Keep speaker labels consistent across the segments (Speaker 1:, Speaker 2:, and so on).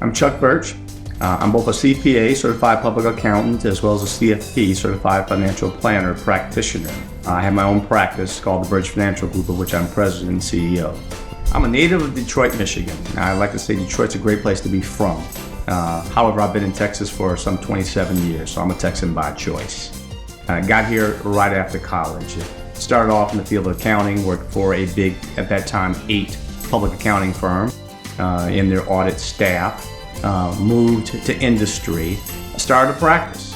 Speaker 1: I'm Chuck Burch. I'm both a CPA, Certified Public Accountant, as well as a CFP, Certified Financial Planner practitioner. I have my own practice called the Burch Financial Group, of which I'm president and CEO. I'm a native of Detroit, Michigan. I like to say Detroit's a great place to be from. However, I've been in Texas for some 27 years, so I'm a Texan by choice. I got here right after college. Started off in the field of accounting, worked for a big, at that time, 8 public accounting firm in their audit staff. Moved to industry, started to practice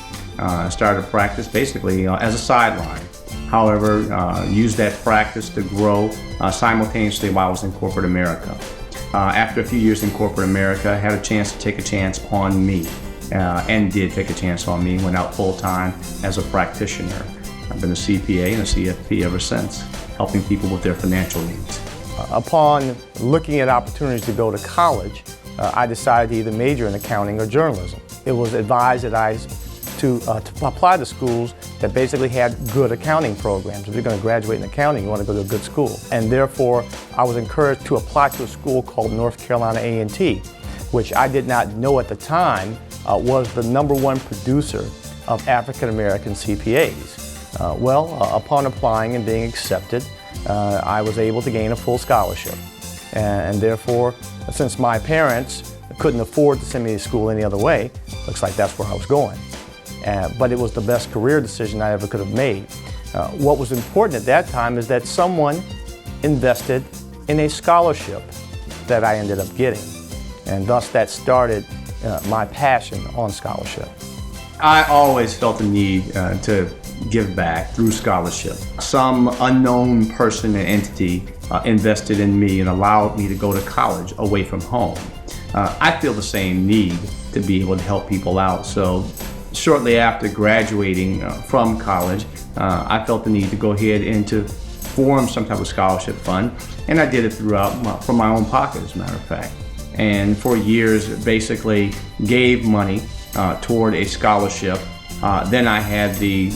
Speaker 1: basically as a sideline. However, used that practice to grow simultaneously while I was in corporate America. After a few years in corporate America, I had a chance to take a chance on me, and did take a chance on me, went out full-time as a practitioner. I've been a CPA and a CFP ever since, helping people with their financial needs.
Speaker 2: Upon looking at opportunities to go to college, I decided to either major in accounting or journalism. It was advised that to apply to schools that basically had good accounting programs. If you're going to graduate in accounting, you want to go to a good school. And therefore, I was encouraged to apply to a school called North Carolina A&T, which I did not know at the time was the #1 producer of African American CPAs. Upon applying and being accepted, I was able to gain a full scholarship. And therefore, since my parents couldn't afford to send me to school any other way, looks like that's where I was going. But it was the best career decision I ever could have made. What was important at that time is that someone invested in a scholarship that I ended up getting. And thus that started my passion on scholarship.
Speaker 1: I always felt the need to give back through scholarship. Some unknown person and entity invested in me and allowed me to go to college away from home. I feel the same need to be able to help people out. So shortly after graduating from college, I felt the need to go ahead and to form some type of scholarship fund. And I did it throughout from my own pocket, as a matter of fact. And for years, basically gave money toward a scholarship. Then I had the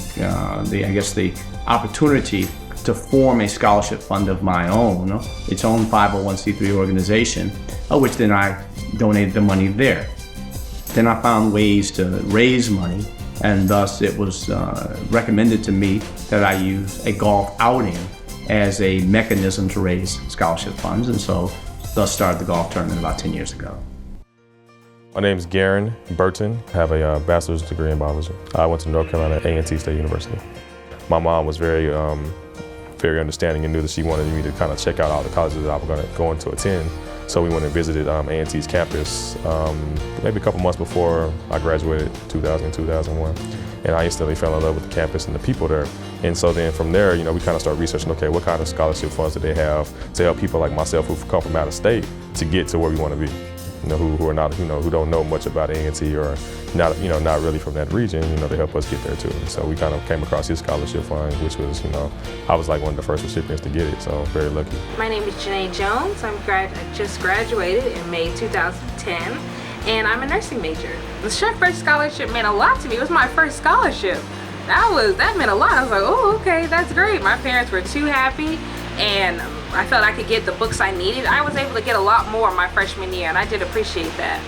Speaker 1: opportunity to form a scholarship fund of my own, its own 501c3 organization, which then I donated the money there. Then I found ways to raise money, and thus it was recommended to me that I use a golf outing as a mechanism to raise scholarship funds, and so thus started the golf tournament about 10 years ago.
Speaker 3: My name is Garen Burton. I have a bachelor's degree in biology. I went to North Carolina A&T State University. My mom was very understanding and knew that she wanted me to kind of check out all the colleges that I was going to attend. So we went and visited A&T's campus maybe a couple months before I graduated, 2001. And I instantly fell in love with the campus and the people there. And so then from there, we kind of started researching, okay, what kind of scholarship funds do they have to help people like myself who come from out of state to get to where we want to be. Who are not, who don't know much about A&T or not really from that region, to help us get there too. And so we kind of came across his scholarship fund, which was, I was like one of the first recipients to get it, so very lucky.
Speaker 4: My name is Janae Jones. I just graduated in May 2010, and I'm a nursing major. The Chef Burch Scholarship meant a lot to me. It was my first scholarship. That meant a lot. I was like, oh, okay, that's great. My parents were too happy, and I felt I could get the books I needed. I was able to get a lot more my freshman year, and I did appreciate that.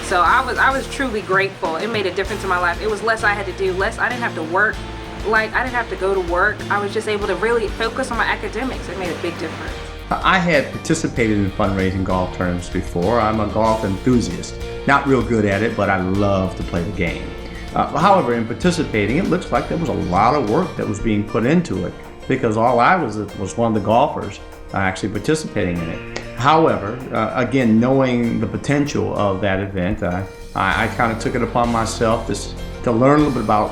Speaker 4: So I was truly grateful. It made a difference in my life. It was less I had to do, less I didn't have to work. I didn't have to go to work. I was just able to really focus on my academics. It made a big difference.
Speaker 1: I had participated in fundraising golf tournaments before. I'm a golf enthusiast. Not real good at it, but I love to play the game. However, in participating, it looks like there was a lot of work that was being put into it, because all I was one of the golfers actually participating in it. However, again, knowing the potential of that event, I kind of took it upon myself to learn a little bit about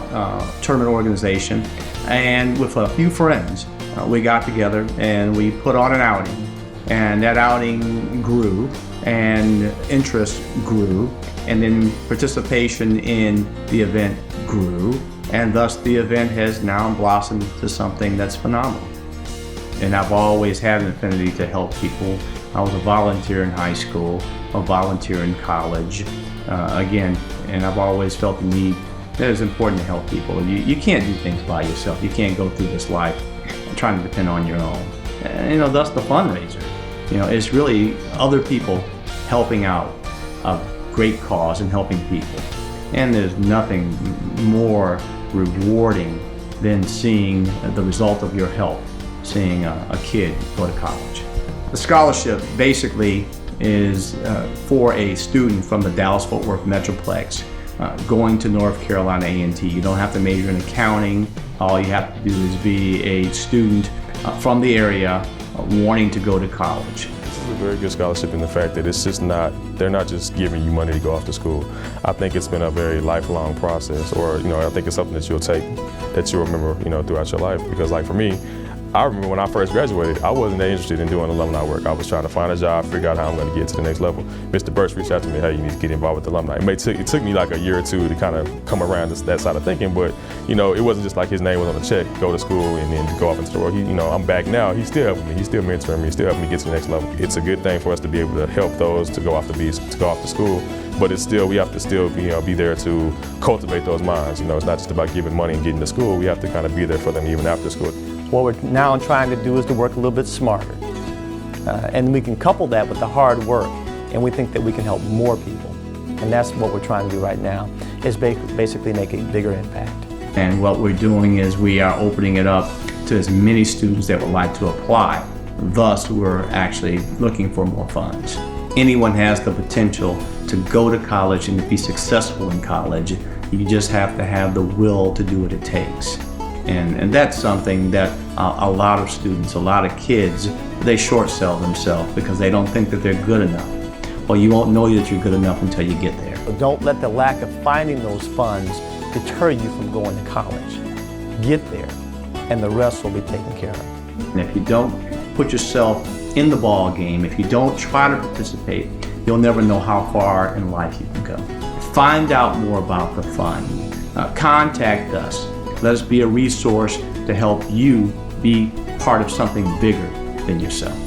Speaker 1: tournament organization, and with a few friends, we got together and we put on an outing, and that outing grew and interest grew, and then participation in the event grew, and thus the event has now blossomed to something that's phenomenal. And I've always had an affinity to help people. I was a volunteer in high school, a volunteer in college, and I've always felt the need that it's important to help people. You can't do things by yourself. You can't go through this life trying to depend on your own. And thus the fundraiser. It's really other people helping out a great cause in helping people. And there's nothing more rewarding than seeing the result of your help, seeing a kid go to college. The scholarship basically is for a student from the Dallas-Fort Worth Metroplex going to North Carolina A&T. You don't have to major in accounting. All you have to do is be a student from the area wanting to go to college.
Speaker 3: This is a very good scholarship in the fact that it's just not, they're not just giving you money to go off to school. I think it's been a very lifelong process, or I think it's something that you'll take, that you'll remember, throughout your life. Because like for me, I remember when I first graduated, I wasn't that interested in doing alumni work. I was trying to find a job, figure out how I'm going to get to the next level. Mr. Burch reached out to me, hey, you need to get involved with alumni. It took me like a year or two to kind of come around that side of thinking, but it wasn't just like his name was on the check, go to school and then go off into the world. I'm back now, he's still helping me, he's still mentoring me, he's still helping me get to the next level. It's a good thing for us to be able to help those to go off to school, but we have to still be there to cultivate those minds. It's not just about giving money and getting to school, we have to kind of be there for them even after school.
Speaker 2: What we're now trying to do is to work a little bit smarter. And we can couple that with the hard work, and we think that we can help more people. And that's what we're trying to do right now, is basically make a bigger impact.
Speaker 1: And what we're doing is we are opening it up to as many students that would like to apply. Thus, we're actually looking for more funds. Anyone has the potential to go to college and to be successful in college. You just have to have the will to do what it takes. And that's something that a lot of students, a lot of kids, they short sell themselves because they don't think that they're good enough. Well, you won't know that you're good enough until you get there.
Speaker 2: So don't let the lack of finding those funds deter you from going to college. Get there, and the rest will be taken care of.
Speaker 1: And if you don't put yourself in the ball game, if you don't try to participate, you'll never know how far in life you can go. Find out more about the fund. Contact us. Let us be a resource to help you be part of something bigger than yourself.